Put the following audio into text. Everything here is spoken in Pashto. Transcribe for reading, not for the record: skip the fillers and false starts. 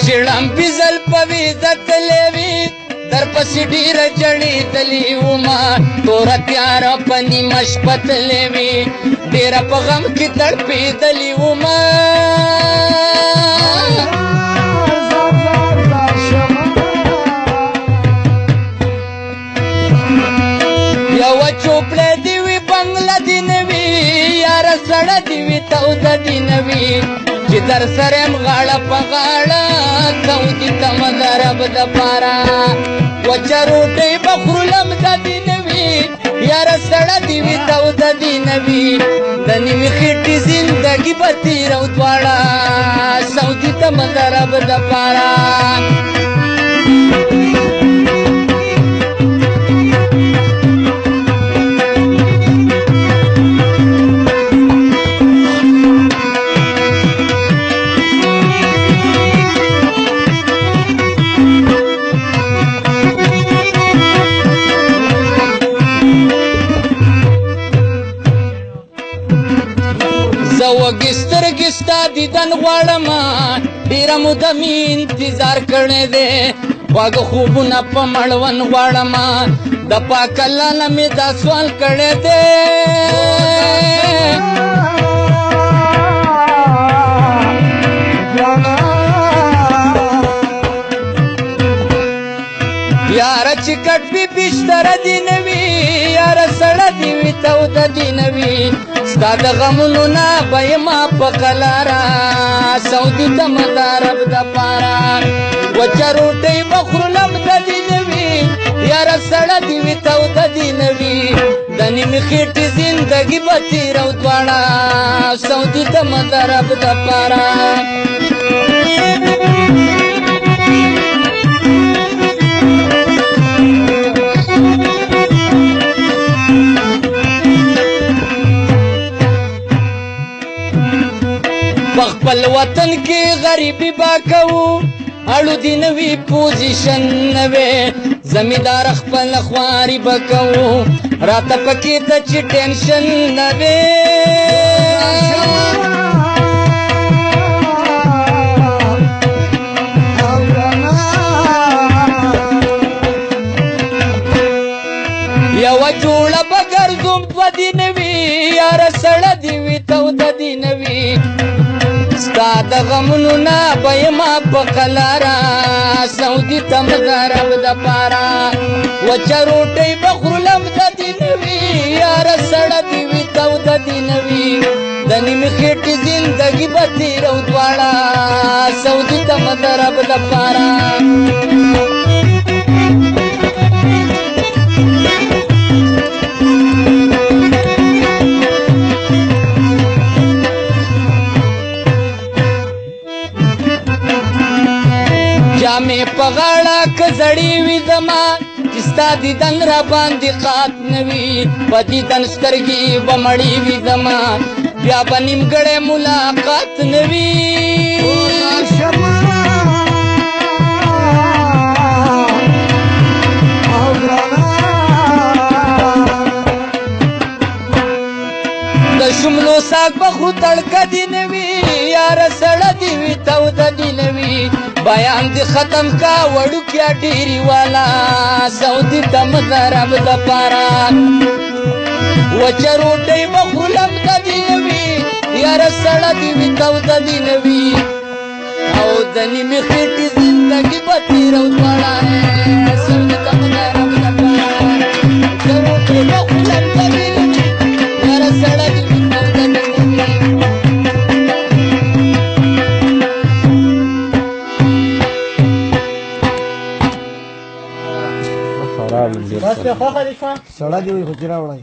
شړم بزل پویزت لیوی در پسی ډیر جړی تلی وما تور تیار پنی مشپت لیوی ډیر په غم کې تړپې تلی وما یو چوپړه دی وی بنگلا دی نوی یار سړه دی وی تو د دی نوی چې در سرم غاړه په غاړه سعودي تم درب د پارا وچروټي بخرلم د دی نوی یار سړه دی وی تو د دی نوی د نیمه خېټي زندګي به تیرو دواړه سعودي تم درب د پارا وګستر ګستا دیدن غواړم ډیر موده می انتظار کړی دی واګه خوبونه په مړون غواړم د پاک الله نه می دا سوال کړی دی یار چې کټ بي بستر دی نوی یار سړه دی وی تو د دی نوی ستا د غمونو نه به ما په قلاره سعودي ته مدارب د پاره وچه روټۍ بخورلم د دی نوي یاره سړه دی وي تو د دی نوي د نیمې خېټې زندګي به تېرو دواړه سعودي ته مدارب د پاره بخپل وطن کې غریبی با کوو اړو دی نوی پوزیشن نوی زمیدار خپل خواري با کوو راته پکې ته چې ټینشن نوی یوه جوړه به ګرځوم دوه دی نوي یاره سړه دی وي توده دی نوي ستا د غمونو نه به یما په قلاره سعودي ته مدارب د پاره وچه روټۍ به خورلم د دی نوي یاره سړه دی وي توده دی نوي د نیمې خېټې زندګي به تېرو دواړه سعودي ته مدارب د پاره جامې په غاړه که زړې وي زما چې ستا دیدن را باندې قات نه وي په دیدن سترګې به مړې وي زما بیا به نیمګړی ملاقات نه وي د شملو ساګ به خو تړکه دي نه وي یاره سړه دي وي توده دي نه وي بیان دی ختم کا وړوکیا ډیری والا سعودي ته مدارب د پاره وچه روټۍ به خورلم د دی نوي یاره سړه دي وي توده دي نوي او د نیمې خېټې زندګي به تېرو دواړه سعودي ته مدارب د پاره وچه روټۍ به خورلم د دی نوي یاره سړه دي وي توده دي نوي بس په خوخه دي شو سړی دی خو چې راوړی